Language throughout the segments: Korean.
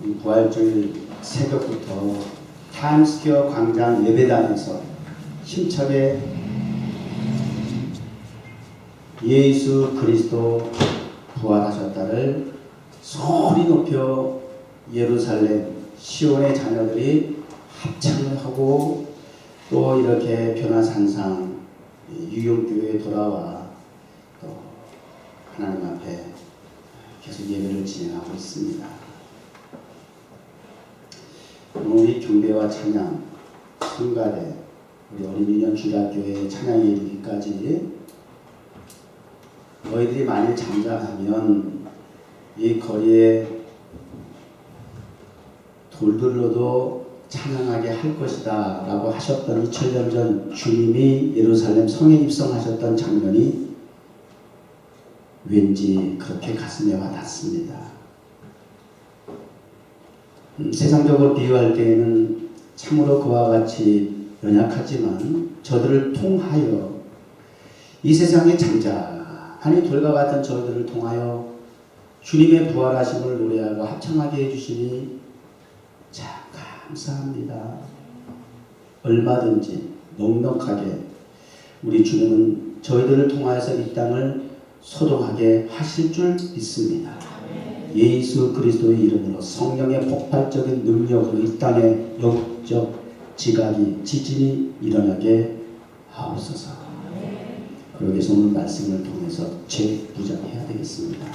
부활주일 새벽부터 타임스퀘어 광장 예배당에서 힘차게 예수 그리스도 부활하셨다를 소리 높여 예루살렘 시온의 자녀들이 합창을 하고 또 이렇게 변화산상 유용교회에 돌아와 또 하나님 앞에 계속 예배를 진행하고 있습니다. 우리 경배와 찬양, 성가대, 우리 어린이년 주일학교의 찬양에 이르기까지 너희들이 만일 잠잠하면 이 거리에 돌들로도 찬양하게 할 것이다 라고 하셨던 2000년 전 주님이 예루살렘 성에 입성하셨던 장면이 왠지 그렇게 가슴에 와닿습니다. 세상적으로 비유할 때에는 참으로 그와 같이 연약하지만 저들을 통하여 이 세상의 잠잠하니 돌과 같은 저들을 통하여 주님의 부활하심을 노래하고 합창하게 해주시니 참 감사합니다. 얼마든지 넉넉하게 우리 주님은 저희들을 통하여서 이 땅을 소동하게 하실 줄 믿습니다. 예수 그리스도의 이름으로 성령의 폭발적인 능력으로 이 땅에 영적 지각이 지진이 일어나게 하옵소서. 여기서 오늘 말씀을 통해서 재부장해야 되겠습니다.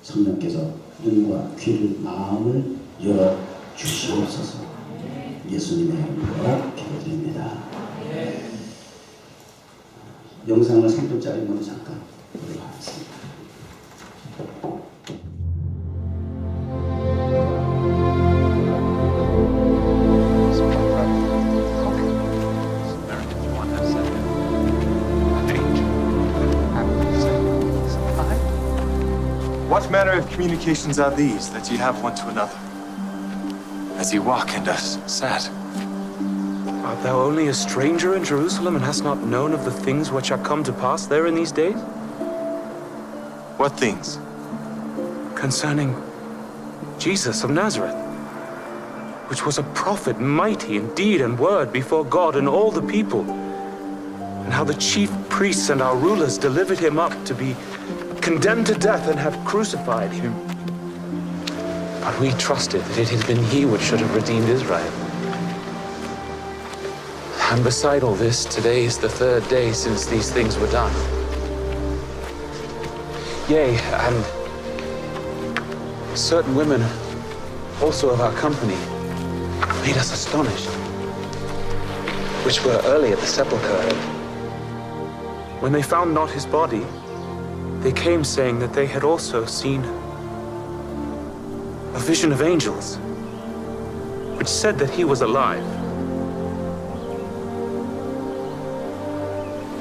성령께서 눈과 귀를 마음을 열어 주시옵소서. 예수님의 이름으로 기도드립니다. 영상을 3분짜리 먼저 잠깐 보도록 하겠습니다. What manner of communications are these that ye have one to another, as ye walk and are sad? Art thou only a stranger in Jerusalem, and hast not known of the things which are come to pass there in these days? What things? Concerning Jesus of Nazareth, which was a prophet, mighty in deed and word before God and all the people, and how the chief priests and our rulers delivered him up to be condemned to death and have crucified him. But we trusted that it had been he which should have redeemed Israel. And beside all this, today is the third day since these things were done. Yea, and certain women also of our company made us astonished, which were early at the sepulchre. When they found not his body, they came saying that they had also seen a vision of angels, which said that he was alive.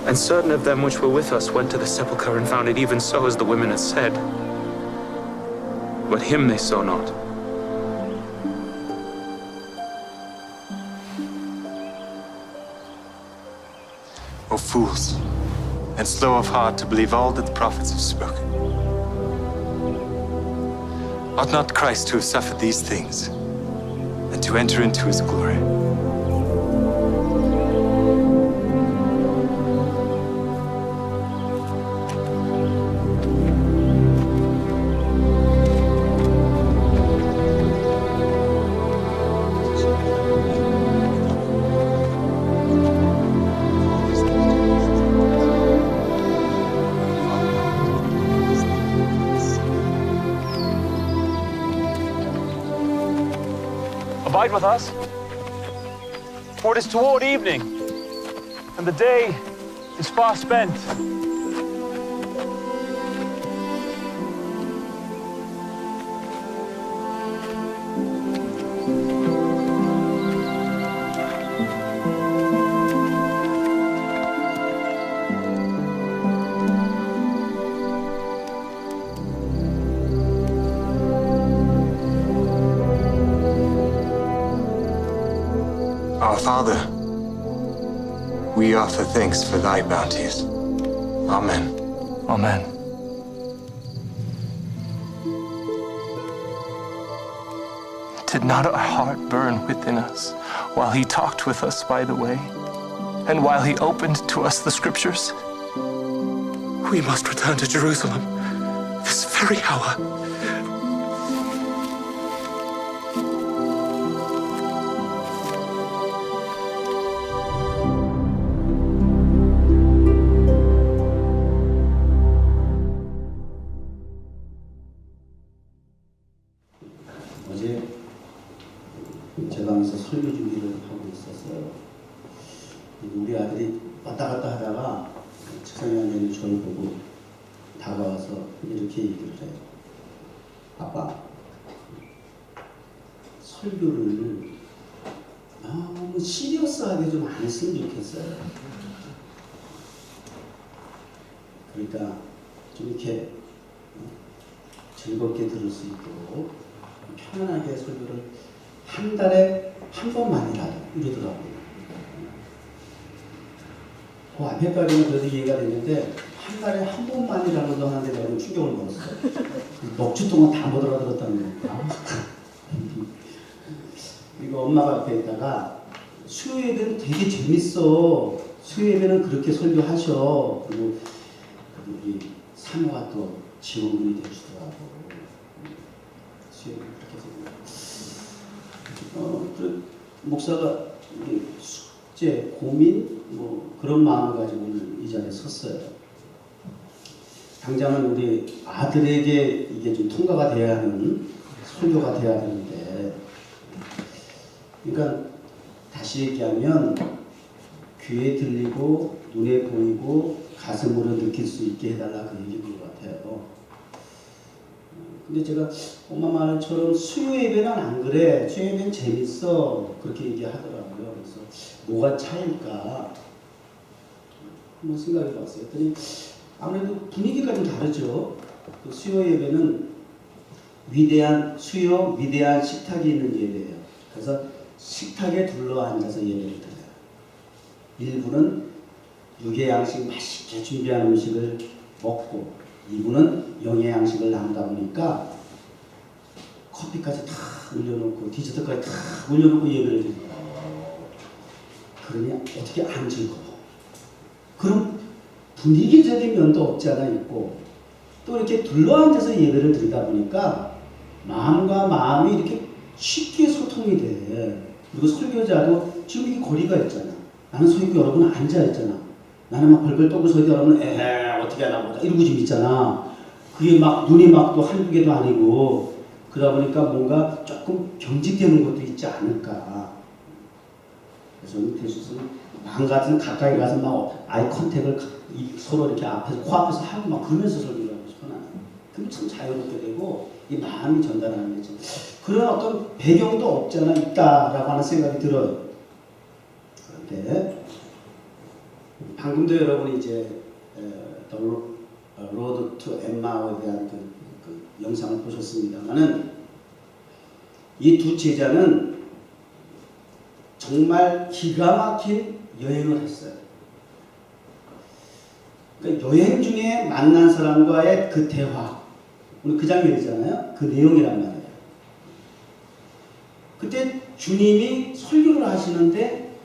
And certain of them which were with us went to the sepulchre and found it even so as the women had said. But him they saw not. O fools, and slow of heart to believe all that the prophets have spoken. Ought not Christ to have suffered these things, and to enter into his glory? Abide with us, for it is toward evening, and the day is far spent. Our Father, we offer thanks for thy bounties. Amen. Did not our heart burn within us while he talked with us by the way, and while he opened to us the scriptures? We must return to Jerusalem this very hour. 어제 제 방에서 설교 준비를 하고 있었어요. 우리 아들이 왔다 갔다 하다가 책상에 앉아있는 저를 보고 다가와서 이렇게 얘기를 해요. 아빠, 설교를 너무 시리어스하게 좀 안 했으면 좋겠어요. 그러니까 좀 이렇게 즐겁게 들을 수 있도록 편안하게 설교를 한 달에 한 번만이라도 이러더라고요. 그 앞에까지는 그래도 이해가 됐는데 한 달에 한 번만이라도 하는데 내가 충격을 먹었어요. 넉 주 동안 다 못 알아들었다는 거니까. 그리고 엄마가 앞에 있다가 수요 예배는 되게 재밌어. 수요 예배는 그렇게 설교하셔. 그리고 우리 사모가 또 지원군이 되시더라고. 수요 예배는 그렇게 그 목사가 숙제, 고민 뭐 그런 마음을 가지고 오늘 이 자리에 섰어요. 당장은 우리 아들에게 이게 좀 통과가 돼야 하는 설교가 돼야 되는데, 그러니까 다시 얘기하면 귀에 들리고 눈에 보이고 가슴으로 느낄 수 있게 해달라 그 얘기인 것 같아요. 근데 제가 엄마 말처럼 수요 예배는 안 그래. 수요 예배는 재밌어. 그렇게 얘기하더라고요. 그래서 뭐가 차일까? 한번 생각해 봤어요. 그랬더니 아무래도 분위기가 좀 다르죠. 그 수요 예배는 위대한 수요, 위대한 식탁이 있는 예배예요. 그래서 식탁에 둘러앉아서 예배를 드려요. 일부는 육의 양식 맛있게 준비한 음식을 먹고, 이분은 영의 양식을 나누다 보니까 커피까지 다 올려놓고 디저트까지 다 올려놓고 예배를 드립니다. 그러니 어떻게 안 즐거워? 그럼 분위기적인 면도 없지 않아 있고, 또 이렇게 둘러앉아서 예배를 드리다 보니까 마음과 마음이 이렇게 쉽게 소통이 돼. 그리고 설교자도 지금 이게 거리가 있잖아. 나는 서 있고 여러분은 앉아 있잖아. 나는 막 벌벌 떨고 서 있고 여러분은 어떻게 하나 보자 이러고 지금 있잖아. 그게 막 눈이 막 또 한두 개도 아니고, 그러다 보니까 뭔가 조금 경직되는 것도 있지 않을까. 그래서 대수는 마음 같은 가까이 가서 막 아이 컨택을 서로 이렇게 앞에서 코앞에서 하고 막 그러면서 설교를 하고 싶어 나는. 그럼 참 자유롭게 되고 이 마음이 전달하는 거지. 그런 어떤 배경도 없지 않아 있다라고 하는 생각이 들어요. 그런데 방금도 여러분이 이제 로드 투 엠마오에 대한 그 영상을 보셨습니다만은 이 두 제자는 정말 기가 막힌 여행을 했어요. 그러니까 여행 중에 만난 사람과의 그 대화, 오늘 그 장면이잖아요. 그 내용이란 말이에요. 그때 주님이 설교를 하시는데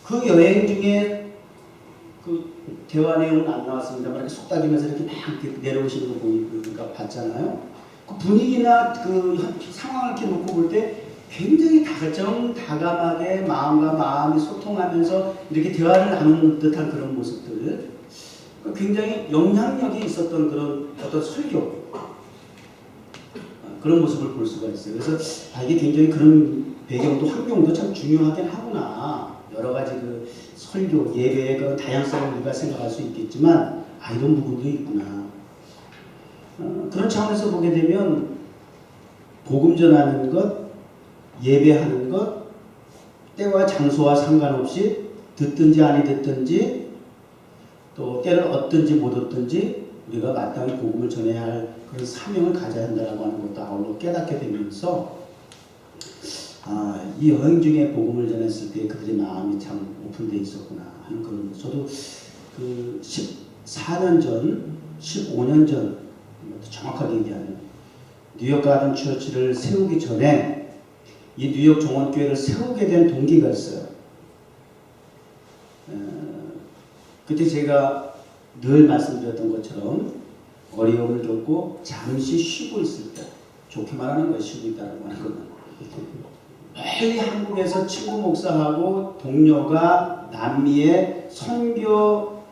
그 여행 중에 그 대화 내용은 안 나왔습니다만 이렇게 속닥이면서 이렇게 막 이렇게 내려오시는 거 보니까 봤잖아요. 그 분위기나 그 상황을 이렇게 놓고 볼 때 굉장히 다정다감하게 마음과 마음이 소통하면서 이렇게 대화를 나누는 듯한 그런 모습들, 굉장히 영향력이 있었던 그런 어떤 설교, 그런 모습을 볼 수가 있어요. 그래서 이게 굉장히 그런 배경도 환경도 참 중요하긴 하구나. 여러 가지 그 설교, 예배의 그런 다양성을 우리가 생각할 수 있겠지만 이런 부분도 있구나. 그런 차원에서 보게 되면 복음 전하는 것, 예배하는 것, 때와 장소와 상관없이 듣든지 아니 듣든지 또 때를 얻든지 못 얻든지 우리가 마땅히 복음을 전해야 할 그런 사명을 가져야 한다고 하는 것도 아울러 깨닫게 되면서 이 여행 중에 복음을 전했을 때 그들의 마음이 참 오픈되어 있었구나 하는 그런 것. 저도 그 14년 전, 15년 전 정확하게 얘기하면 뉴욕 가든 처치를 세우기 전에 이 뉴욕 종원교회를 세우게 된 동기가 있어요. 그때 제가 늘 말씀드렸던 것처럼 어려움을 겪고 잠시 쉬고 있을 때, 좋게 말하는 거예요. 쉬고 있다고 하는 건 멀리 한국에서 친구 목사하고 동료가 남미에 선교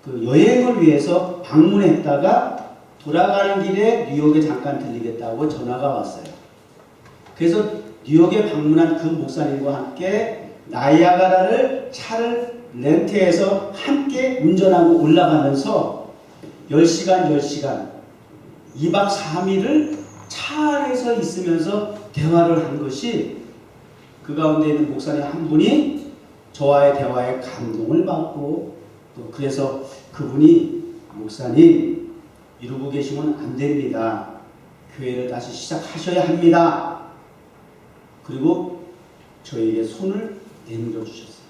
여행을 위해서 방문했다가 돌아가는 길에 뉴욕에 잠깐 들리겠다고 전화가 왔어요. 그래서 뉴욕에 방문한 그 목사님과 함께 나이아가라를 차를 렌트해서 함께 운전하고 올라가면서 10시간 2박 3일을 차 안에서 있으면서 대화를 한 것이, 그 가운데 있는 목사님 한 분이 저와의 대화에 감동을 받고, 또 그래서 그분이 목사님 이러고 계시면 안 됩니다. 교회를 다시 시작하셔야 합니다. 그리고 저에게 손을 내밀어 주셨어요.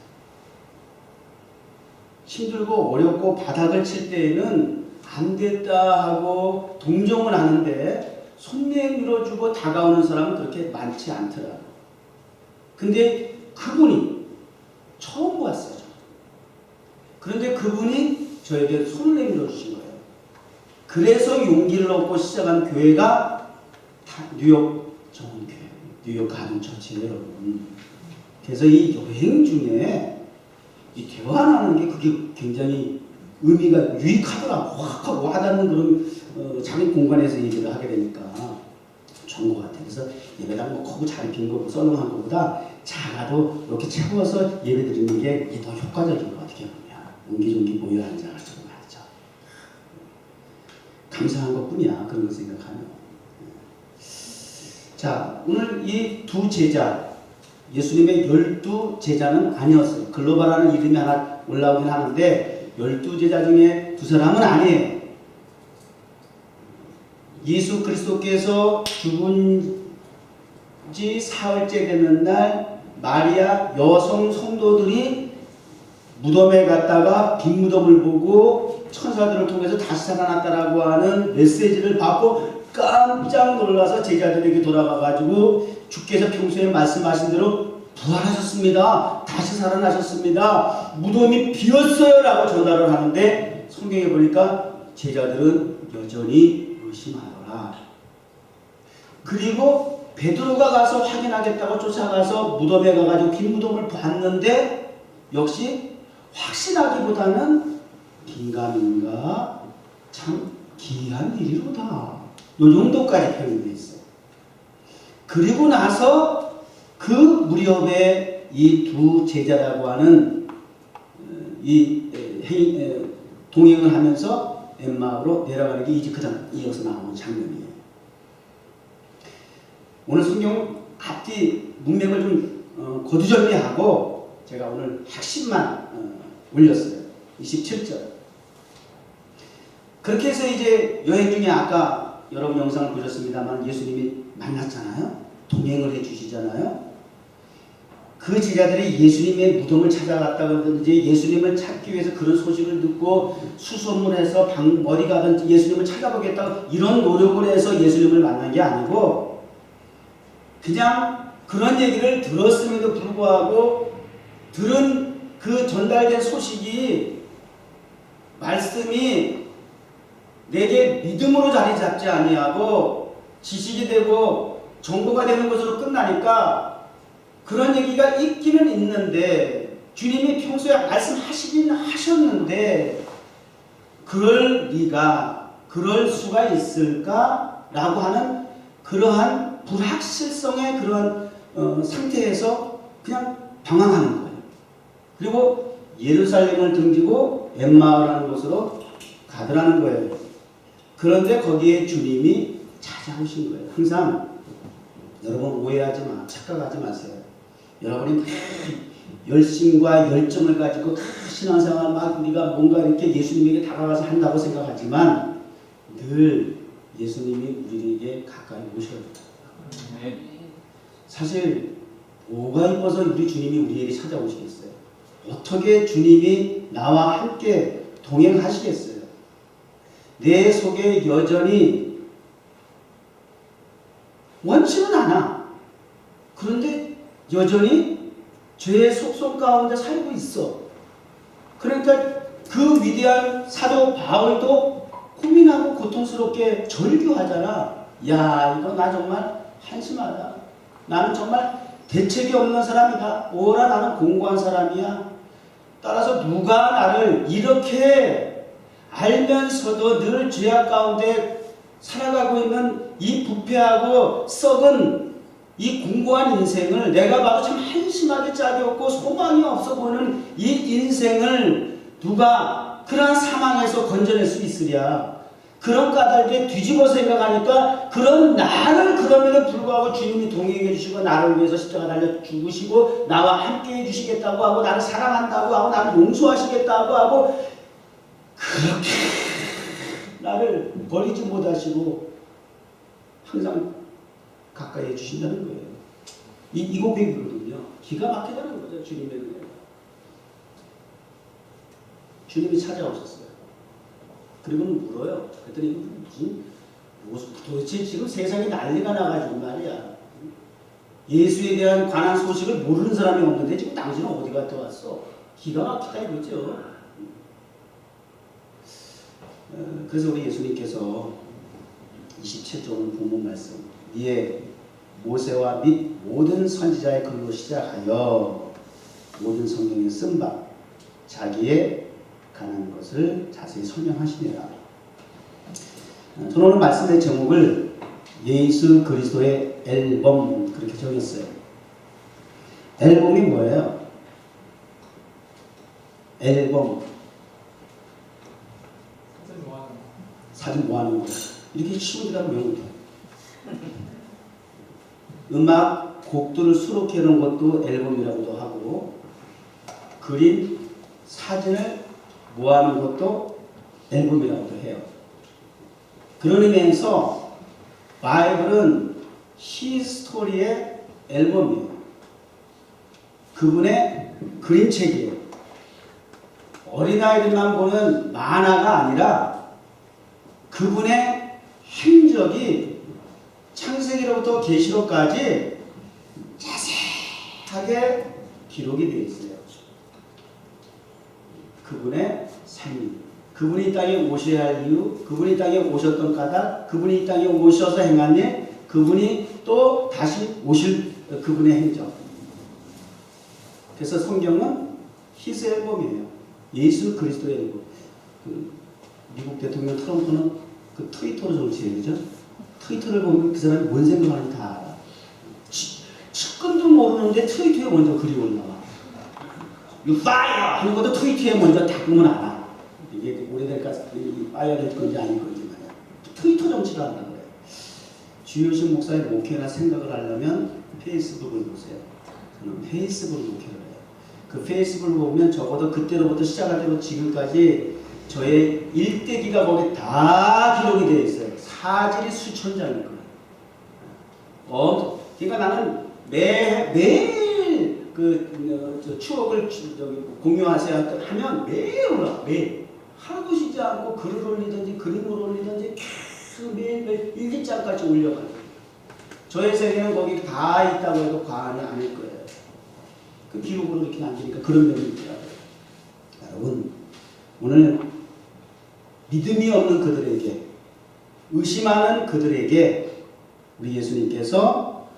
힘들고 어렵고 바닥을 칠 때에는 안 됐다 하고 동정은 하는데 손 내밀어주고 다가오는 사람은 그렇게 많지 않더라고요. 근데 그분이 처음 봤어요. 그런데 그분이 저에게 손을 내밀어 주신 거예요. 그래서 용기를 얻고 시작한 교회가 뉴욕 정원교회, 뉴욕 가든처치예요, 여러분. 그래서 이 여행 중에 이 대화하는 게 그게 굉장히 의미가 유익하더라고. 확 와닿는 그런 자기 공간에서 얘기를 하게 되니까 좋은 것 같아요. 그래서 예배당 뭐 크고 잘 빈 거, 썰렁한 것보다 작아도 이렇게 채워서 예배 드리는 게 더 효과적인 것 같아요. 옹기종기 모여 앉아갈 줄 말이죠. 감사한 것뿐이야. 그런 걸 생각하면. 자, 오늘 이 두 제자, 예수님의 12제자는 아니었어요. 글로바라는 이름이 하나 올라오긴 하는데 12제자 중에 두 사람은 아니에요. 예수 그리스도께서 죽은 지 사흘째 되는 날 마리아 여성 성도들이 무덤에 갔다가 빈 무덤을 보고 천사들을 통해서 다시 살아났다라고 하는 메시지를 받고 깜짝 놀라서 제자들에게 돌아가가지고 주께서 평소에 말씀하신 대로 부활하셨습니다. 다시 살아나셨습니다. 무덤이 비었어요 라고 전달을 하는데 성경에 보니까 제자들은 여전히 의심하더라. 그리고 베드로가 가서 확인하겠다고 쫓아가서 무덤에 가가지고 빈 무덤을 봤는데 역시 확신하기보다는 긴가민가 참 기이한 일이로다. 요 정도까지 표현이 되어 있어요. 그리고 나서 그 무렵에 이 두 제자라고 하는 동행을 하면서 엠마오로 내려가는 게 이제 그다음 이어서 나오는 장면이에요. 오늘 성경 앞뒤 문맥을 좀 거두절미하고 제가 오늘 핵심만 올렸어요. 27절. 그렇게 해서 이제 여행 중에 아까 여러분 영상을 보셨습니다만 예수님이 만났잖아요. 동행을 해주시잖아요. 그 제자들이 예수님의 무덤을 찾아갔다든지 예수님을 찾기 위해서 그런 소식을 듣고 수소문해서 어디 가든지 예수님을 찾아보겠다 이런 노력을 해서 예수님을 만난 게 아니고 그냥 그런 얘기를 들었음에도 불구하고 들은 그 전달된 소식이 말씀이 내게 믿음으로 자리 잡지 아니하고 지식이 되고 정보가 되는 것으로 끝나니까 그런 얘기가 있기는 있는데 주님이 평소에 말씀하시긴 하셨는데 그럴 리가 그럴 수가 있을까라고 하는 그러한 불확실성의 그런 상태에서 그냥 방황하는 거예요. 그리고 예루살렘을 등지고 엠마오라는 곳으로 가더라는 거예요. 그런데 거기에 주님이 찾아오신 거예요. 항상 여러분 오해하지 마, 착각하지 마세요. 여러분이 열심과 열정을 가지고 신앙생활 막 우리가 뭔가 이렇게 예수님에게 다가가서 한다고 생각하지만 늘 예수님이 우리에게 가까이 오셔야 돼요. 사실 뭐가 이뻐서 우리 주님이 우리에게 찾아오시겠어요? 어떻게 주님이 나와 함께 동행하시겠어요? 내 속에 여전히 원치는 않아. 그런데 여전히 죄의 속성 가운데 살고 있어. 그러니까 그 위대한 사도 바울도 고민하고 고통스럽게 절규하잖아. 야, 이거 나 정말 한심하다. 나는 정말 대책이 없는 사람이다. 오라, 나는 공고한 사람이야. 따라서 누가 나를 이렇게 알면서도 늘 죄악 가운데 살아가고 있는 이 부패하고 썩은 이 공고한 인생을 내가 봐도 참 한심하게 짝이 없고 소망이 없어 보이는 이 인생을 누가 그러한 상황에서 건져낼 수 있으랴. 그런 까닭에 뒤집어 생각하니까 그런 나를 그럼에도 불구하고 주님이 동행해 주시고 나를 위해서 십자가 달려 죽으시고 나와 함께 해 주시겠다고 하고 나를 사랑한다고 하고 나를 용서하시겠다고 하고 그렇게 나를 버리지 못하시고 항상 가까이 해주신다는 거예요. 이 고백이거든요. 기가 막히다는 거죠. 주님의 은혜가. 주님이 찾아오셨어요. 그리고는 물어요. 그랬더니 무슨 도대체 지금 세상이 난리가 나가지고 말이야. 예수에 대한 관한 소식을 모르는 사람이 없는데 지금 당신은 어디 갔다 왔어? 기가 막히다 이거죠. 그래서 우리 예수님께서 27절 본문 말씀 이에 모세와 및 모든 선지자의 글로 시작하여 모든 성경에 쓴 바 자기의 가는 것을 자세히 설명하시니라. 저는 오늘 말씀의 제목을 예수 그리스도의 앨범 그렇게 정했어요. 앨범이 뭐예요? 앨범 사진 뭐 하는 거야? 이렇게 쉬운 데다 외우면 돼. 음악, 곡들을 수록해 놓은 것도 앨범이라고도 하고 그림, 사진을 모아놓은 것도 앨범이라고도 해요. 그런 의미에서 바이블은 히스토리의 앨범이에요. 그분의 그림책이에요. 어린아이들만 보는 만화가 아니라 그분의 행적이 창세기로부터 계시록까지 자세하게 기록이 되어 있어요. 그분의 삶이, 그분이 이 땅에 오셔야 할 이유, 그분이 이 땅에 오셨던 까닭, 그분이 이 땅에 오셔서 행한 일, 그분이 또 다시 오실 그분의 행적. 그래서 성경은 히스 앨범이에요. 예수 그리스도의 앨범. 미국 대통령 트럼프는 그 트위터로 정치해요, 그죠? 트위터를 보면 그 사람이 뭔 생각하는지 다 알아. 측근도 모르는데 트위터에 먼저 글이 올라와. You fire! 하는 것도 트위터에 먼저 다 보면 알아. 이게 오래될까, 파이어 될 건지 아닐 건지 말이야. 트위터 정치를 한다고 그래요. 주요신 목사의 목회나 생각을 하려면 페이스북을 보세요. 저는 페이스북을 목회를 해요. 그 페이스북을 보면 적어도 그때로부터 시작할 때부터 지금까지 저의 일대기가 거기 다 기록이 되어 있어요. 사진이 수천 장일 거예요. 그러니까 나는 매일 그 추억을 공유하세요 하면 매일 올라. 매일 하루도 쉬지 않고 글을 올리든지 그림을 올리든지 계속 매일 일기장까지 올려가요. 저의 세계는 거기 다 있다고 해도 과언이 아닐 거예요. 그 기록으로 이렇게 남기니까 그런 면이 있더라고요. 여러분, 오늘 믿음이 없는 그들에게, 의심하는 그들에게 우리 예수님께서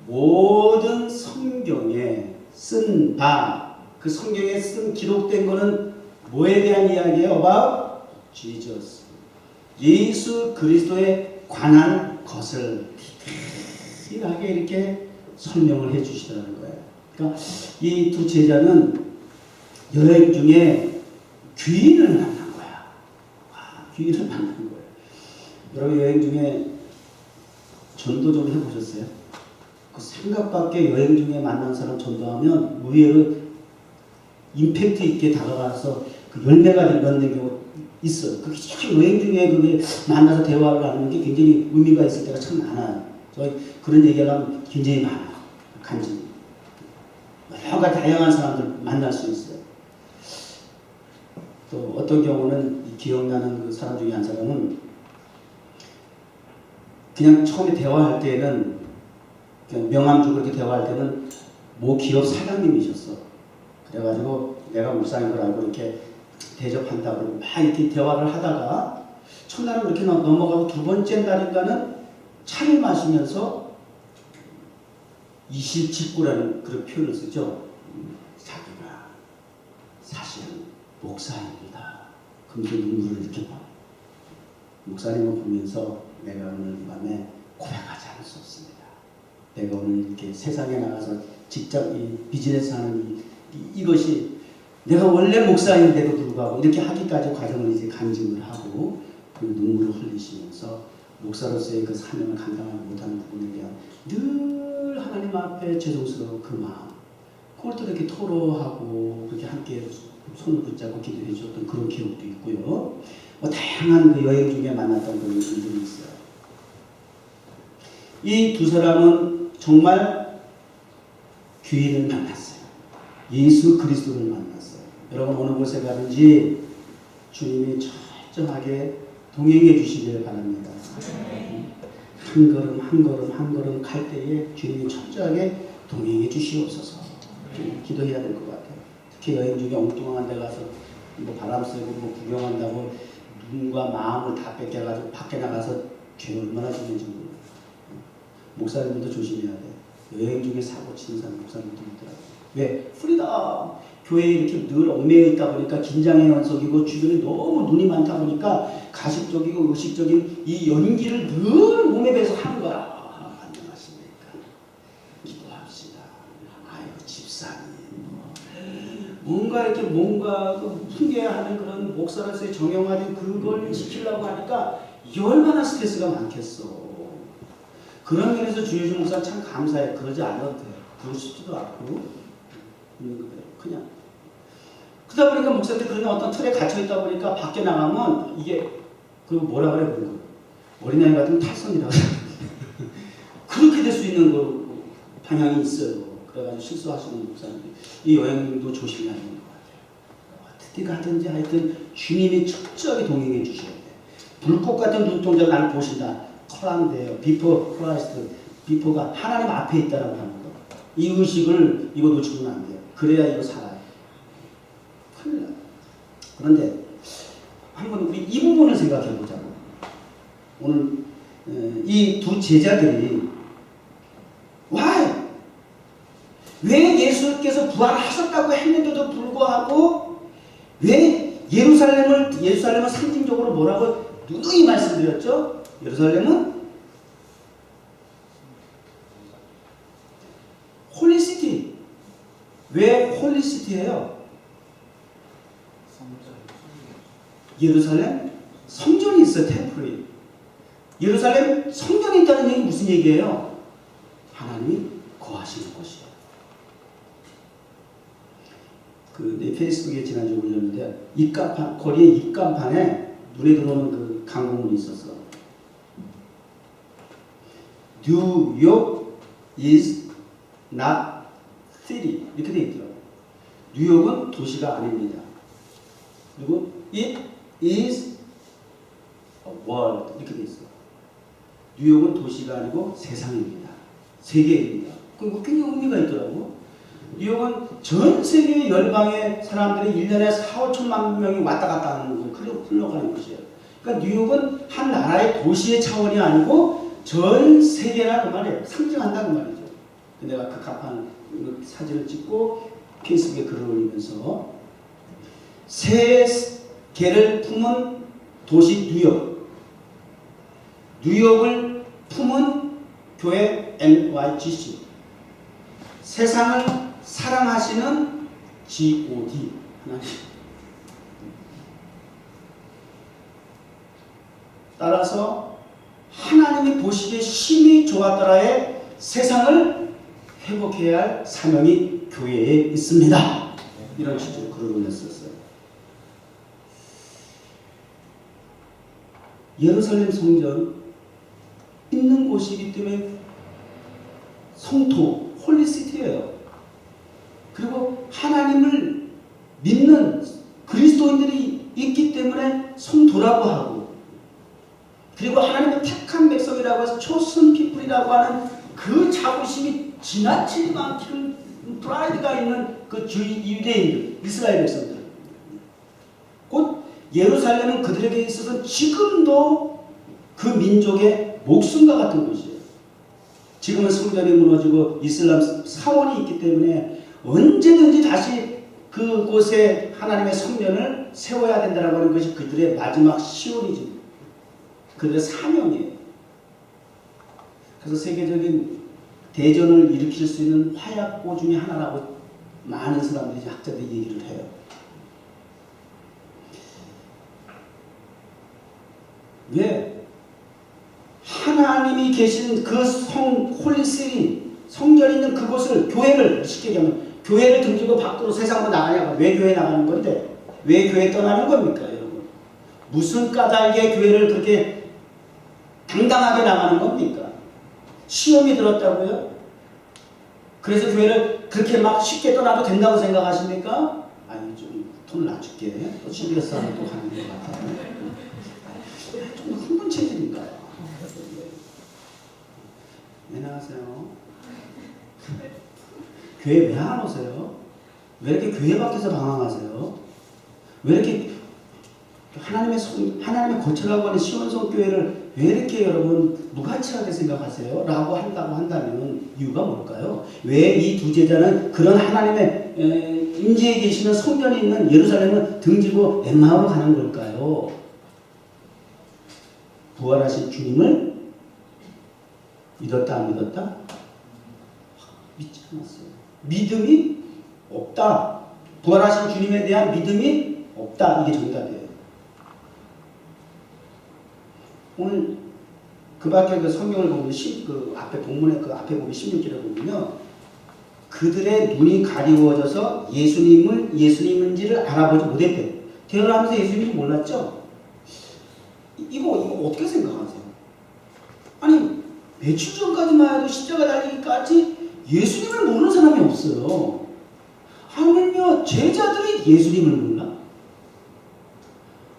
모든 성경에 쓴 바, 그 성경에 쓴 기록된 거는 뭐에 대한 이야기예요? About Jesus. 예수 그리스도에 관한 것을 디테일하게 이렇게 설명을 해 주시더라는 거예요. 그러니까 이 두 제자는 여행 중에 귀인을 만난 거야. 귀인을 만난 거예요. 여러분 여행 중에 전도 좀 해보셨어요? 그 생각밖에 여행 중에 만난 사람 전도하면 의외로 임팩트 있게 다가가서 그 열매가 맺는 경우 있어요. 그게 참 여행 중에 그게 만나서 대화를 하는 게 굉장히 의미가 있을 때가 참 많아요. 저희 그런 얘기가 굉장히 많아요. 간증. 여러 가지 다양한 사람들 만날 수 있어요. 또 어떤 경우는 기억나는 그 사람 중에 한 사람은 그냥 처음에 대화할 때는 명함 주고 이렇게 대화할 때는 모 기업 사장님이셨어. 그래가지고 내가 목사인 걸 알고 이렇게 대접한다고 막 이렇게 대화를 하다가 첫날은 그렇게 넘어가고 두 번째 날인가는 차를 마시면서 이실직고라는 그런 표현을 쓰죠. 자기가 사실은 목사입니다. 그러면서 눈물을 이렇게 봐. 목사님을 보면서 내가 오늘 밤에 고백하지 않을 수 없습니다. 내가 오늘 이렇게 세상에 나가서 직접 이 비즈니스 하는 이것이 내가 원래 목사인데도 불구하고 이렇게 하기까지 과정을 이제 간증을 하고 그 눈물을 흘리시면서 목사로서의 그 사명을 감당하지 못하는 부분에 대한 늘 하나님 앞에 죄송스러운 그 마음, 그걸 또 이렇게 토로하고 그렇게 함께 손을 붙잡고 기도해 주셨던 그런 기억도 있고요. 뭐 다양한 그 여행 중에 만났던 그런 일들이 있어요. 이 두 사람은 정말 귀인을 만났어요. 예수 그리스도를 만났어요. 여러분 어느 곳에 가든지 주님이 철저하게 동행해 주시길 바랍니다. 한 걸음 한 걸음 한 걸음 갈 때에 주님이 철저하게 동행해 주시옵소서. 기도해야 될 것 같아요. 특히 여행 중에 엉뚱한 데 가서 뭐 바람 쐬고 뭐 구경한다고 눈과 마음을 다 뺏겨가지고 밖에 나가서 죄 얼마나 짓는지 몰라요. 목사님들도 조심해야 돼. 여행 중에 사고 치는 사람 목사님들도 있더라고요. 왜? 프리다. 교회에 이렇게 늘 얽매여 있다 보니까 긴장의 연속이고 주변에 너무 눈이 많다 보니까 가식적이고 의식적인 이 연기를 늘 몸에 배서 하는 거야. 안녕하십니까. 기도합시다. 아이고 집사님. 뭔가 이렇게 뭔가 그 풍겨야 하는 그런 목사로서의 정형화된 그걸 지키려고 하니까 얼마나 스트레스가 많겠어. 그런 면에서 주여준 목사 참 감사해. 그러지 않아도 돼. 그러고 싶지도 않고 그냥 그러다 보니까 목사들 그런 어떤 틀에 갇혀 있다 보니까 밖에 나가면 이게 그 뭐라 그래 그런 거 어린아이 같은 탈선이라고 그렇게 될 수 있는 거 방향이 있어요. 그래가지고 실수하시는 목사님들 이 여행도 조심해야 되는 것 같아요. 어떻게 가든지 하여튼 주님이 철저하게 동행해 주셔야 돼. 불꽃 같은 눈동자를 나를 보신다. 커라운데요. 비포 크라이스트, 비포가 하나님 앞에 있다라고 하는 거. 이 의식을 이거 놓치면 안 돼요. 그래야 이거 살아요. 큰일 나요. 그런데 한번 우리 이 부분을 생각해 보자고. 오늘 이 두 제자들이 왜 예수께서 부활하셨다고 했는데도 불구하고 왜 예루살렘을 상징적으로 뭐라고 누누이 말씀드렸죠? 예루살렘은 홀리시티. 왜 홀리시티예요? 예루살렘 성전이 있어요. 템플이. 예루살렘 성전이 있다는 얘기 무슨 얘기예요? 하나님이 거하시는 곳이에요. 내 페이스북에 지난주에 올렸는데 입간판, 거리의 입간판에 눈에 들어오는 그 광고문이 있었어. New York is not city. 이렇게 돼 있더라고요. 뉴욕은 도시가 아닙니다. 그리고 it is a world. 이렇게 돼 있어요. 뉴욕은 도시가 아니고 세상입니다. 세계입니다. 그리고 굉장히 의미가 있더라고요. 뉴욕은 전 세계 열방의 사람들이 1년에 4, 5천만 명이 왔다 갔다 하는 거, 흘러가는 곳이에요. 그러니까 뉴욕은 한 나라의 도시의 차원이 아니고 전 세계라는 말이에요. 상징한다는 말이죠. 내가 그 간판 사진을 찍고 페이스북에 글을 올리면서 새 개를 품은 도시 뉴욕, 뉴욕을 품은 교회 NYGC, 세상을 사랑하시는 GOD 하나님. 따라서 하나님이 보시기에 심히 좋았더라에 세상을 회복해야 할 사명이 교회에 있습니다. 이런 취지로 글을 올렸었어요. 예루살렘 성전 있는 곳이기 때문에 성토, 홀리시티예요. 그리고 하나님을 믿는 그리스도인들이 있기 때문에 성도라고 하고, 그리고 하나님의 택한 백성이라고 해서 초슨 피플이라고 하는 그 그 자부심이 지나칠 만큼 프라이드가 있는 그 유대인들, 이스라엘 백성들. 곧 예루살렘은 그들에게 있어서 지금도 그 민족의 목숨과 같은 곳이에요. 지금은 성전이 무너지고 이슬람 사원이 있기 때문에 언제든지 다시 그곳에 하나님의 성전을 세워야 된다고 하는 것이 그들의 마지막 시온이지, 그들의 사명이에요. 그래서 세계적인 대전을 일으킬 수 있는 화약고 중에 하나라고 많은 사람들이, 학자들이 얘기를 해요. 왜? 하나님이 계신 그 홀리시리, 성전이 있는 그곳을, 교회를, 쉽게 얘기하면 교회를 등지고 밖으로 세상으로 나가냐고. 왜 교회 나가는 건데? 왜 교회 떠나는 겁니까, 여러분? 무슨 까닭에 교회를 그렇게 당당하게 나가는 겁니까? 시험이 들었다고요? 그래서 교회를 그렇게 막 쉽게 떠나도 된다고 생각하십니까? 아니, 좀 돈을 낮출게. 또 CBS 하면 또 하는 것 같아요. 좀 흥분 체질인가요? 왜 나가세요? 교회 왜 안 오세요? 왜 이렇게 교회 밖에서 방황하세요? 왜 이렇게 하나님의 거처라고 하는 시온성 교회를 왜 이렇게 여러분 무가치하게 생각하세요? 라고 한다고 한다면 이유가 뭘까요? 왜 이 두 제자는 그런 하나님의 임재에 계시는 성전이 있는 예루살렘을 등지고 엠마오로 가는 걸까요? 부활하신 주님을 믿었다 안 믿었다? 믿지 않았어요. 믿음이 없다. 부활하신 주님에 대한 믿음이 없다. 이게 정답이에요. 오늘 그 밖에 그 성경을 보면 그 앞에 본문에 그 앞에 보면 16절에 보면요, 그들의 눈이 가리워져서 예수님인지를 알아보지 못했대요. 태어나면서 예수님인지 몰랐죠? 이거 어떻게 생각하세요? 아니, 며칠 전까지만 해도 십자가 달리기까지 예수님을 모르는 사람이 없어요. 하물며 제자들이 예수님을 몰라?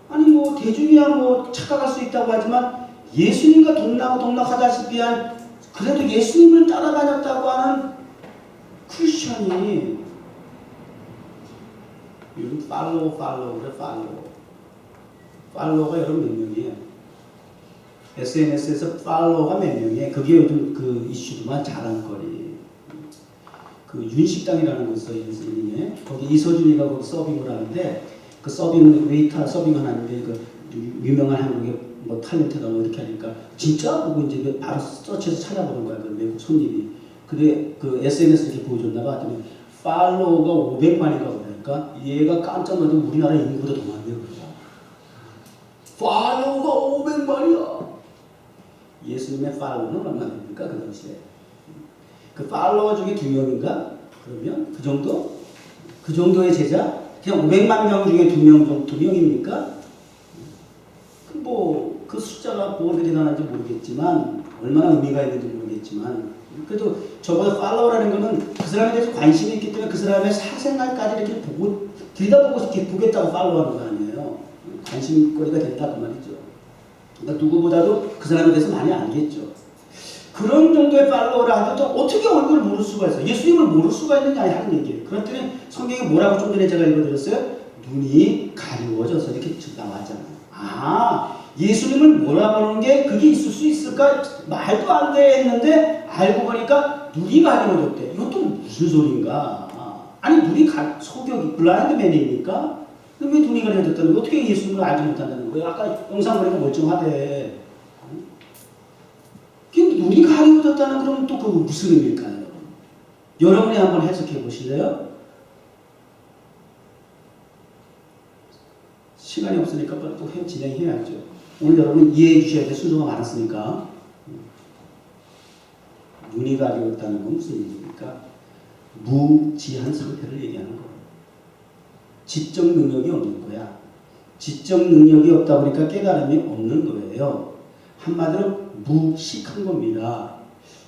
아니, 뭐 대중이야 뭐 착각할 수 있다고 하지만 예수님과 동락하다시피 한, 그래도 예수님을 따라다녔다고 하는 크리스천이, 요즘 팔로워가 여러분 몇 명이에요? SNS에서 팔로워가 몇 명이에요? 그게 요즘 그 이슈지만 자랑거리. 그 윤식당이라는 곳 있어요, 인스타그램에. 거기 이서준이가 거기 서빙을 하는데, 그 웨이터 서빙을 하는데, 그 유명한 한국의 뭐 탤런트다 뭐 이렇게 하니까 진짜 보고 이제 바로 서치해서 찾아보는 거야, 그 외국 손님이. 근데 그 SNS 이렇게 보여줬나 봐. 하더니 팔로워가 500만인가 그러니까 얘가 깜짝 놀라서 우리나라 인구보다 더 많네요. 팔로워가 500만이야. 예수님의 팔로워는 얼마 됩니까? 그 당시에. 그 팔로워 중에 2명인가? 그러면 그 정도? 그 정도의 제자? 그냥 500만 명 중에 2명입니까? 그 숫자가 뭐가 대단한지 모르겠지만, 얼마나 의미가 있는지 모르겠지만, 그래도 저보다 팔로워라는 거는 그 사람에 대해서 관심이 있기 때문에 그 사람의 사생활까지 이렇게 보고, 들여다보고 이렇게 보겠다고 팔로워하는 거 아니에요. 관심거리가 된다 그 말이죠. 그러니까 누구보다도 그 사람에 대해서 많이 알겠죠. 그런 정도의 팔로워라 하더라도 어떻게 얼굴을 모를 수가 있어요? 예수님을 모를 수가 있느냐 하는 얘기예요. 그랬더니 성경이 뭐라고 좀 전에 제가 읽어드렸어요? 눈이 가리워져서 이렇게 나왔잖아요. 아, 예수님을 몰아보는 게 그게 있을 수 있을까? 말도 안 돼 했는데 알고 보니까 눈이 가리워졌대. 이것도 무슨 소린가? 아니, 눈이 소격이 블라인드맨입니까? 왜 눈이 가려졌다는 거예요? 어떻게 예수님을 알지 못한다는 거예요? 아까 영상 보니까 멀쩡하대. 눈이 가려졌다는 그러면 또 그 무슨 의미일까요? 여러분이 한번 해석해 보실래요? 시간이 없으니까 또 진행해야죠. 오늘 여러분 이해해 주셔야 될 순서가 많았으니까. 눈이 가려졌다는 건 무슨 얘기입니까? 무지한 상태를 얘기하는 거예요. 지적 능력이 없는 거야. 지적 능력이 없다 보니까 깨달음이 없는 거예요. 한마디로 무식한 겁니다.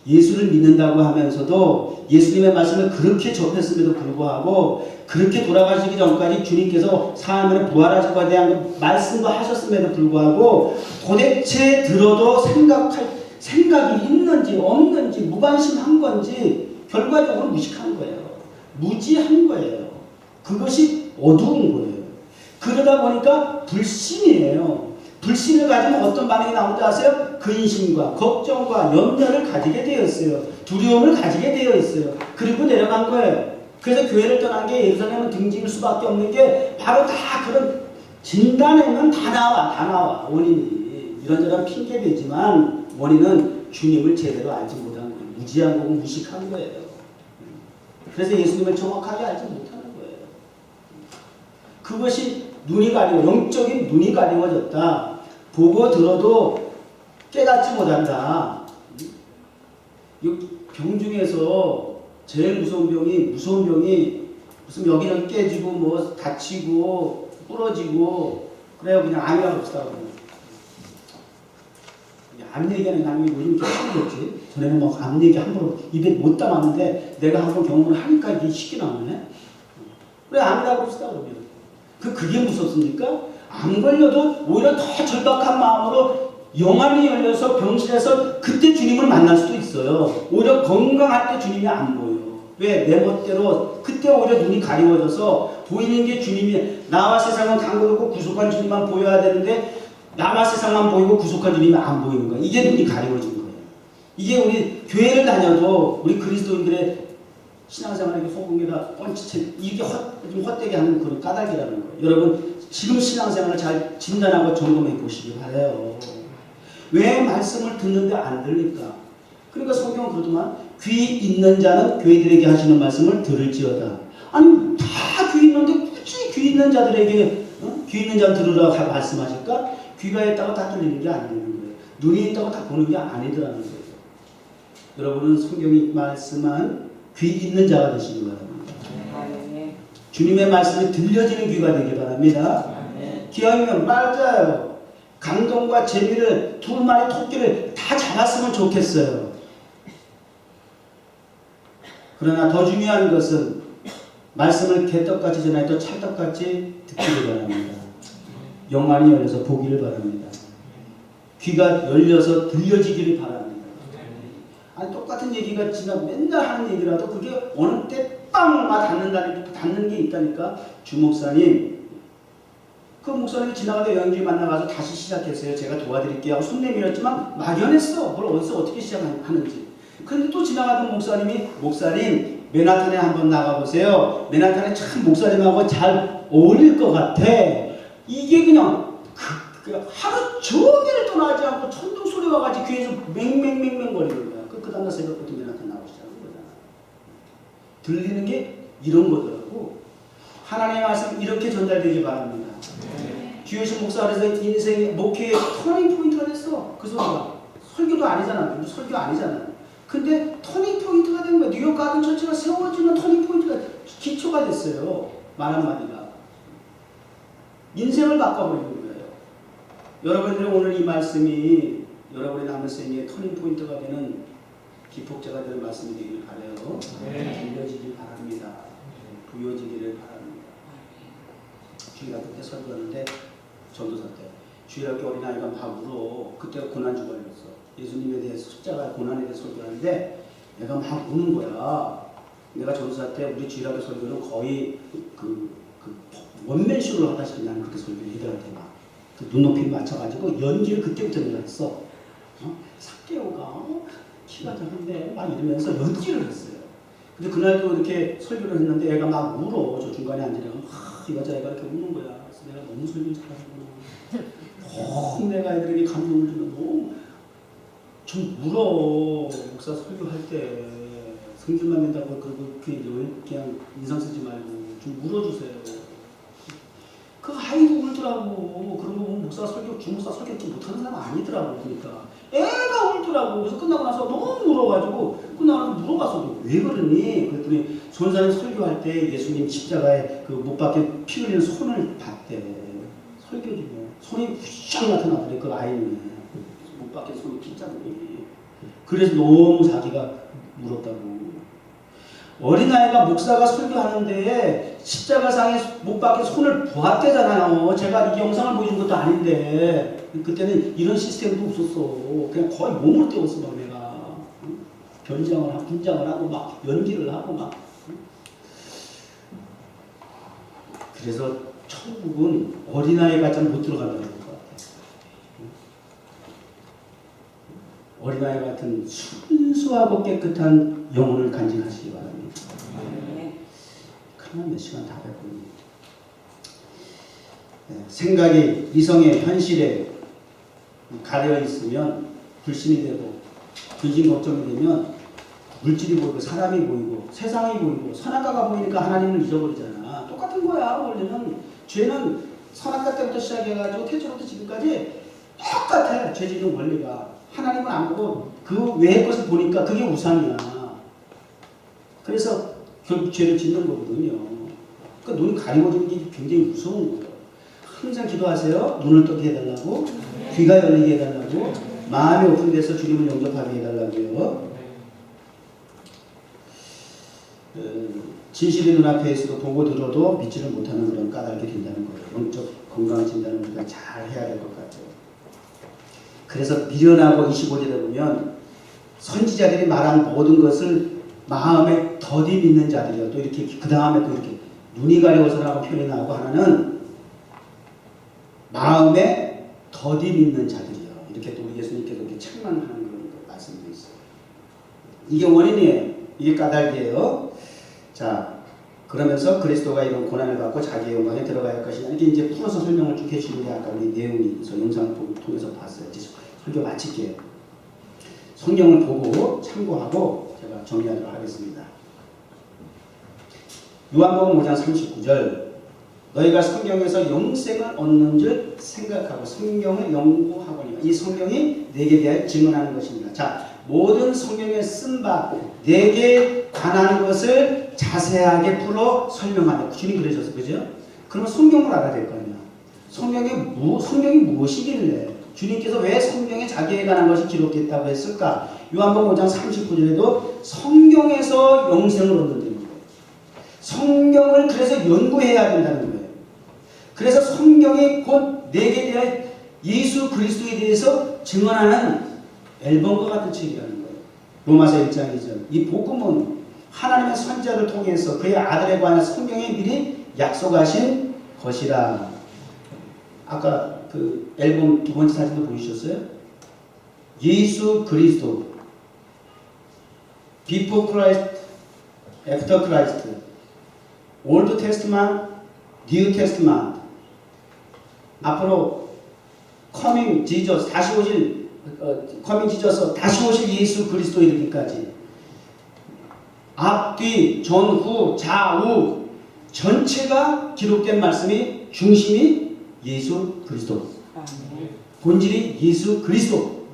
예수를 믿는다고 하면서도 예수님의 말씀을 그렇게 접했음에도 불구하고, 그렇게 돌아가시기 전까지 주님께서 사람을 부활하실 것에 대한 말씀도 하셨음에도 불구하고 도대체 들어도 생각이 있는지 없는지 건지 무관심한 건지 결과적으로 무식한 거예요. 무지한 거예요. 그것이 어두운 거예요. 그러다 보니까 불신이에요. 불신을 가지면 어떤 반응이 나오는지 아세요? 근심과 걱정과 염려를 가지게 되었어요. 두려움을 가지게 되어 있어요. 그리고 내려간 거예요. 그래서 교회를 떠난 게 예루살렘은 등짐일 수밖에 없는 게 바로 다 그런 진단에는 다 나와 원인이 이런저런 핑계대지만 원인은 주님을 제대로 알지 못한 거예요. 무지한 거고 무식한 거예요. 그래서 예수님을 정확하게 알지 못하는 거예요. 그것이 눈이 가리워 영적인 눈이 가리워졌다. 보고 들어도 깨닫지 못한다. 이 병 중에서 제일 무서운 병이 무슨 여기저기 깨지고 뭐 다치고 부러지고 그래요. 그냥 암이라고 합시다. 암 얘기하는 사람이 요즘 좀 힘들겠지. 전에는 막 암 얘기 함부로 입에 못 담았는데 내가 한번 경험을 하니까 이게 쉽게 나오네. 그래 암이라고 합시다. 그게 무섭습니까? 안 걸려도 오히려 더 절박한 마음으로 영안이 열려서 병실에서 그때 주님을 만날 수도 있어요. 오히려 건강할 때 주님이 안 보여요. 왜? 내 멋대로 그때 오히려 눈이 가리워져서 보이는 게 주님이 나와 세상은 강고하고 구속한 주님만 보여야 되는데 나와 세상만 보이고 구속한 주님이 안 보이는 거예요. 이게 눈이 가리워진 거예요. 이게 우리 교회를 다녀도 우리 그리스도인들의 신앙생활에게 소금에다 뻔치채 이게 좀 헛되게 하는 그런 까닭이라는 거예요. 여러분 지금 신앙생활을 잘 진단하고 점검해 보시기 바라요. 왜 말씀을 듣는데 안 들릴까? 그러니까 성경은 그러더만 귀 있는 자는 교회들에게 하시는 말씀을 들을지어다. 아니 다 귀 있는데 굳이 귀 있는 자들에게 귀 있는 자 들으라고 말씀하실까? 귀가 있다고 다 들리는 게 아니는 거예요. 눈이 있다고 다 보는 게 아니더라는 거예요. 여러분은 성경이 말씀한 귀 있는 자가 되시기 바랍니다. 주님의 말씀이 들려지는 귀가 되기 바랍니다. 기왕이면 맞아요. 감동과 재미를 두 마리 토끼를 다 잡았으면 좋겠어요. 그러나 더 중요한 것은 말씀을 개떡같이 전해도 찰떡같이 듣기를 바랍니다. 영안이 열려서 보기를 바랍니다. 귀가 열려서 들려지기를 바랍니다. 아니 똑같은 얘기가 지금 맨날 하는 얘기라도 그게 어느 때 빵 닿는 게 있다니까. 주 목사님 그 목사님이 지나가다 여행지 만나가서 다시 시작했어요. 제가 도와드릴게요 하고 손 내밀었지만 막연했어. 뭘 어디서 어떻게 시작하는지. 그런데 또 지나가던 목사님이 목사님 맨하탄에 한번 나가보세요. 맨하탄에 참 목사님하고 잘 어울릴 것 같아. 이게 그냥 하루 종일 떠나지 않고 천둥 소리와 같이 귀에서 맹맹맹맹 거리는 거야. 그 다음날 새벽부터 맨하탄 나오기 시작한 거잖아. 들리는 게 이런 거더라고. 하나님의 말씀 이렇게 전달되기 바랍니다. 주여신 목사에서 인생의 목회의 터닝 포인트가 됐어. 그 소리가. 설교도 아니잖아. 설교 아니잖아. 근데 터닝 포인트가 된 거야. 뉴욕 가든 처치가 세워지는 터닝 포인트가 기초가 됐어요. 말 한마디가. 인생을 바꿔버리는 거예요. 여러분들이 오늘 이 말씀이 여러분의 남은 생의 터닝 포인트가 되는 기폭제가 되는 말씀이 되기를 바라요. 들려지길 바랍니다. 부여지기를 바랍니다. 주일학교 때 설교하는데 전도사 때 주일학교 어린아이가 막 울어. 그때 고난주 걸렸어. 예수님에 대해서 십자가 고난에 대해서 설교하는데 내가 막 우는 거야. 내가 전도사 때 우리 주일학교 설교는 거의 원맨쇼를 하다시피 나는 그렇게 설교를 애들한테 막 눈높이 맞춰가지고 연기를 그때부터 내가 했어. 삭개오가 키가 작은데 막 이러면서 연기를 했어요. 근데 그날도 이렇게 설교를 했는데 애가 막 울어. 저 중간에 앉으려고 이 여자애가 이렇게 우는 거야. 그래서 내가 너무 설교 잘하구나. 내가 애들에게 감동을 주면 너무 좀 울어. 목사 설교할 때 성질만 낸다고 그냥 인상 쓰지 말고 좀 울어주세요. 그 아이도 울더라고. 그런 거 보면 목사 설교, 주목사 설교 못하는 사람 아니더라고. 그러니까 애가 울더라고. 그래서 끝나고 나서 너무 울어가지고 끝나고 나서 물어봤어. 왜 그러니? 그랬더니 전사님 설교할 때 예수님 십자가에 그 못 박혀 피 흘리는 손을 봤대. 설교 중에 손이 휘샥 나타나더래. 그 아이는 못 박혀 손이 핀자국이. 그래서 너무 자기가 울었다고. 어린아이가 목사가 설교하는데 십자가상에 못 박혀 손을 보았대잖아요. 제가 이 영상을 보여준 것도 아닌데 그때는 이런 시스템도 없었어. 그냥 거의 몸으로 때웠어 막 내가. 변장을 하고 분장을 하고 막 연기를 하고 막. 그래서 천국은 어린아이 같지는 못 들어간다는 것 같아요. 어린아이 같은 순수하고 깨끗한 영혼을 간직하시기 바랍니다. 그러면 몇 시간 다 됐군요. 생각이 이성의 현실에 가려 있으면 불신이 되고 근심 걱정이 되면 물질이 보이고 사람이 보이고 세상이 보이고 선악과가 보이니까 하나님을 잊어버리잖아. 똑같은 거야. 원래는 죄는 선악과 때부터 시작해가지고 태초부터 지금까지 똑같아. 죄지는 원리가. 하나님은 안 보고 그 외의 것을 보니까 그게 우상이야. 그래서 결국 죄를 짓는 거거든요. 그러니까 눈 가리워지는 게 굉장히 무서운 거예요. 항상 기도하세요. 눈을 뜨게 해달라고, 귀가 열리게 해달라고, 마음이 오픈돼서 주님을 영접하게 해달라고요. 진실이 눈앞에 있어도 보고 들어도 믿지를 못하는 그런 까닭이 된다는 거예요. 영적 건강 진단을 우리가 잘 해야 될 것 같아요. 그래서 미련하고 25절에 보면 선지자들이 말한 모든 것을 마음에 더디 믿는 자들이요. 또 이렇게 그 다음에 또 이렇게 눈이 가려워서라고 표현이 나오고 하나는 마음에 더디 믿는 자들이요. 이렇게 또 우리 예수님께서 이렇게 책망하는 그런 말씀도 있어요. 이게 원인이에요. 이게 까닭이에요. 자, 그러면서 그리스도가 이런 고난을 받고 자기의 영광에 들어가야 할 것이냐. 이게 이제 풀어서 설명을 쭉 해주는데 아까 우리 내용이 영상을 통해서 봤어요. 이제 설교 마칠게요. 성경을 보고 참고하고 제가 정리하도록 하겠습니다. 요한복음 5장 39절 너희가 성경에서 영생을 얻는 줄 생각하고 성경을 연구하거니와 이 성경이 내게 대하여 증언하는 것입니다. 자, 모든 성경에 쓴 바 내게 관한 것을 자세하게 풀어 설명하는 주님 그러셨어요. 그죠? 그러면 성경을 알아야 될 거 아니야. 성경이 무엇이길래 주님께서 왜 성경에 자기에 관한 것이 기록됐다고 했을까? 요한복음 5장 39절에도 성경에서 영생을 얻는다는 거예요. 성경을 그래서 연구해야 된다는 거예요. 그래서 성경이 곧 내게 대한 예수 그리스도에 대해서 증언하는 앨범과 같은 책이라는 거예요. 로마서 1장 2절. 이 복음은 하나님의 선지자를 통해서 그의 아들에 관한 성경에 미리 약속하신 것이라. 아까 그 앨범 두 번째 사진도 보이셨어요? 예수 그리스도 Before Christ, After Christ, Old Testament, New Testament. 앞으로 Coming Jesus, 다시 오실 Coming Jesus, 다시 오실 예수 그리스도 이르기까지 앞, 뒤, 전, 후, 좌우 전체가 기록된 말씀이 중심이 예수 그리스도. 본질이 예수 그리스도.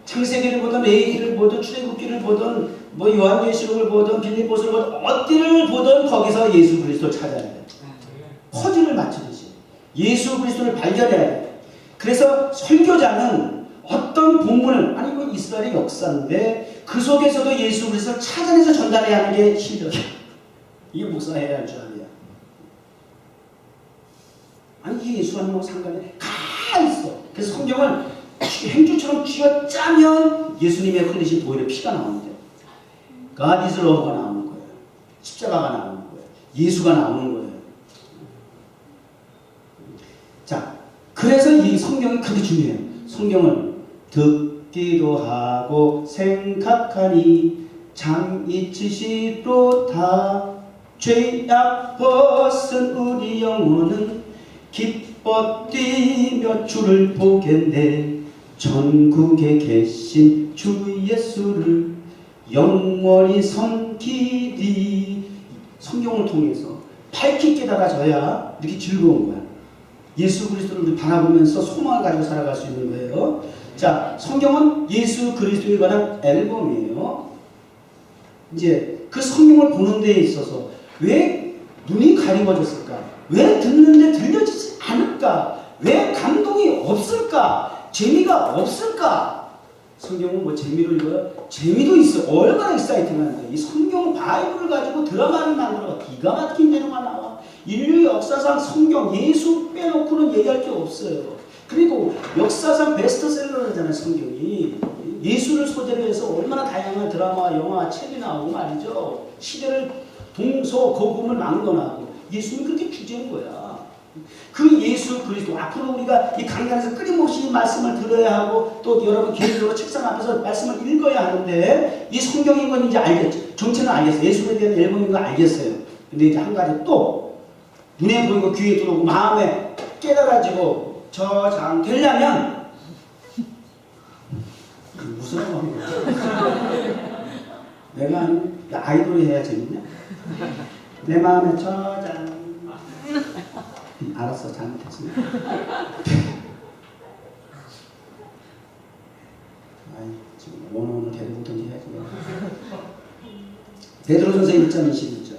창세기를 보든 레위기를 보든 출애굽기를 보든 뭐 요한계시록을 보든 빌립보서를 보든 어디를 보든 거기서 예수 그리스도 찾아야 돼. 퍼즐을 맞추듯이 예수 그리스도를 발견해야 돼. 그래서 설교자는 어떤 본문을 아니 그 이스라엘의 역사인데 그 속에서도 예수 그리스도를 찾아내서 전달해야 하는 게 실력이야. 이게 목사해야 할 줄 알아야. 아니 이게 예수와는 뭐 상관이 가 있어. 그래서 성경을 행주처럼 쥐어짜면 예수님의 흘리신 보혈의 피가 나오는데 God is love가 나오는 거예요. 십자가가 나오는 거예요. 예수가 나오는 거예요. 자, 그래서 이 성경이 그렇게 중요해요. 성경을 듣기도 하고 생각하니 장이치시로 다 죄악 벗은 우리 영혼은 기뻐 뛰며 주를 보겠네. 전국에 계신 주 예수를 영원히 섬기리. 성경을 통해서 밝히 깨달아져야 이렇게 즐거운 거야. 예수 그리스도를 우리 바라보면서 소망을 가지고 살아갈 수 있는 거예요. 자, 성경은 예수 그리스도에 관한 앨범이에요. 이제 그 성경을 보는 데에 있어서 왜 눈이 가리워졌을까? 왜 듣는데 들려지지 않을까? 왜 감동이 없을까? 재미가 없을까? 성경은 뭐 재미로 읽어요? 재미도 있어. 얼마나 익사이팅한데. 이 성경 바이블을 가지고 드라마를 만들어 기가 막힌 대로가 나와. 인류 역사상 성경 예수 빼놓고는 얘기할 게 없어요. 그리고 역사상 베스트셀러잖아요. 성경이 예수를 소재로 해서 얼마나 다양한 드라마, 영화, 책이 나오고 말이죠. 시대를 동서고금을 막론하고 예수는 그렇게 주제인 거야. 그 예수 그리스도 앞으로 우리가 이 강단에서 끊임없이 말씀을 들어야 하고 또 여러분 개인적으로 책상 앞에서 말씀을 읽어야 하는데 이 성경인 건 이제 알겠죠. 정체는 알겠어요. 예수에 대한 앨범인 거 알겠어요. 근데 이제 한 가지 또 눈에 보이고 귀에 들어오고 마음에 깨달아지고 저장되려면 무슨 거야? 내가 아이돌이 해야 재밌냐? 내 마음에 저장. 알았어, 잘못했어. 아이, 지금 원어원을 데리고 던지 해야지. 베드로전서 1장 21절.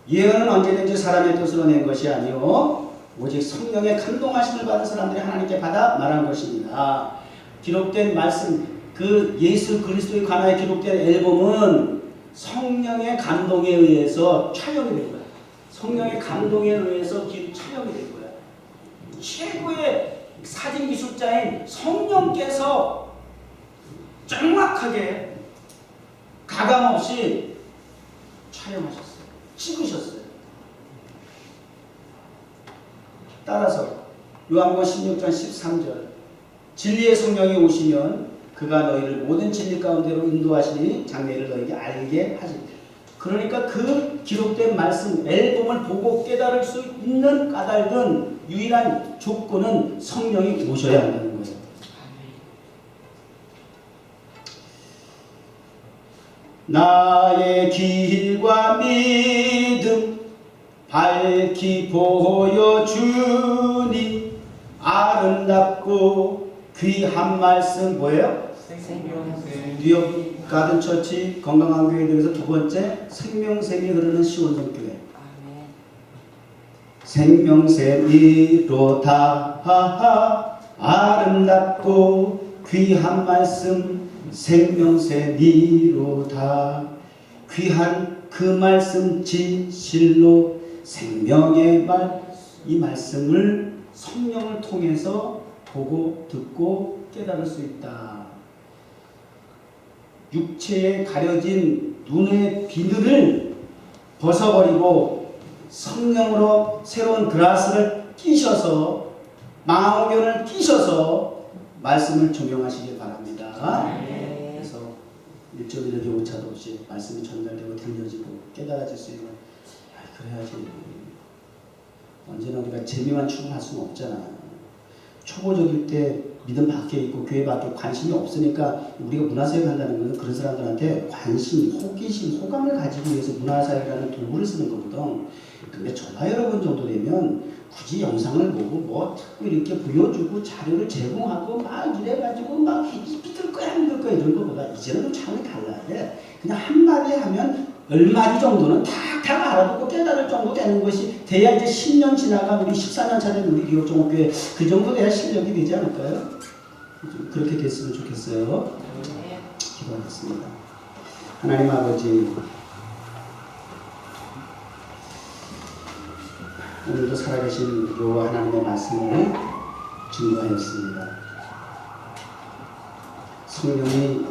예언은 언제든지 사람의 뜻으로 낸 것이 아니요 오직 성령의 감동하심을 받은 사람들이 하나님께 받아 말한 것입니다. 기록된 말씀, 그 예수 그리스도의 관하에 기록된 앨범은 성령의 감동에 의해서 촬영이 된 거야. 성령의 감동에 의해서 촬영이 된 거야. 최고의 사진 기술자인 성령께서 정확하게 가감없이 촬영하셨어요. 찍으셨어요. 따라서 요한복음 16장 13절 진리의 성령이 오시면 그가 너희를 모든 진리 가운데로 인도하시니 장래를 너희에게 알게 하시니. 그러니까 그 기록된 말씀 앨범을 보고 깨달을 수 있는 까닭은 유일한 조건은 성령이 오셔야 한다는 거예요. 나의 길과 믿음 밝히 보여주니 아름답고 귀한 말씀 뭐예요? 뉴욕 가든처치 건강한 교회에 대해서 두 번째 생명샘이 흐르는 시온성교회. 생명샘이로다 아름답고 귀한 말씀 생명샘이로다 귀한 그 말씀 진실로 생명의 말 이 말씀을 성령을 통해서 보고 듣고 깨달을 수 있다. 육체에 가려진 눈의 비늘을 벗어버리고 성령으로 새로운 그라스를 끼셔서 망원경을 끼셔서 말씀을 조명하시길 바랍니다. 그래서 1.1의 오차도 없이 말씀이 전달되고 들려지고 깨달아질 수 있는 그래야지. 언제나 우리가 재미만 추구할 수는 없잖아. 초보적일 때 믿음 밖에 있고 교회 밖에 관심이 없으니까 우리가 문화사역 한다는 것은 그런 사람들한테 관심, 호기심, 호감을 가지기 위해서 문화사역이라는 도구를 쓰는 거거든. 근데 저나 여러분 정도 되면 굳이 영상을 보고 뭐 자꾸 이렇게 보여주고 자료를 제공하고 막 이래가지고 막 믿을 거야 안 믿을 거야 이런 거보다 이제는 좀 차원이 달라야 돼. 그냥 한마디 하면 10마디 정도는 탁탁 알아듣고 깨달을 정도 되는 것이 돼야 이제 10년 지나가 우리 14년 차 된 우리 뉴욕종합교회 그 정도 돼야 실력이 되지 않을까요? 좀 그렇게 됐으면 좋겠어요. 기도하겠습니다. 하나님 아버지, 오늘도 살아계신 여호와 하나님의 말씀을 증거하였습니다. 성령이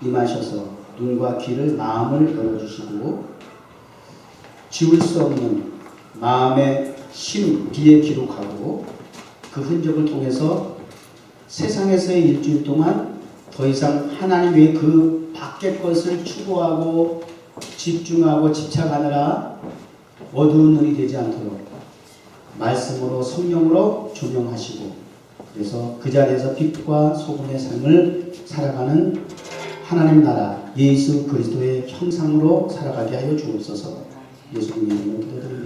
임하셔서 눈과 귀를 마음을 열어주시고 지울 수 없는 마음의 심 뒤에 기록하고 그 흔적을 통해서 세상에서의 일주일 동안 더 이상 하나님 외에 그 밖의 것을 추구하고 집중하고 집착하느라 어두운 눈이 되지 않도록 말씀으로 성령으로 조명하시고 그래서 그 자리에서 빛과 소금의 삶을 살아가는 하나님 나라 예수 그리스도의 형상으로 살아가게 하여 주옵소서. 예수님 이름으로 기도드립니다.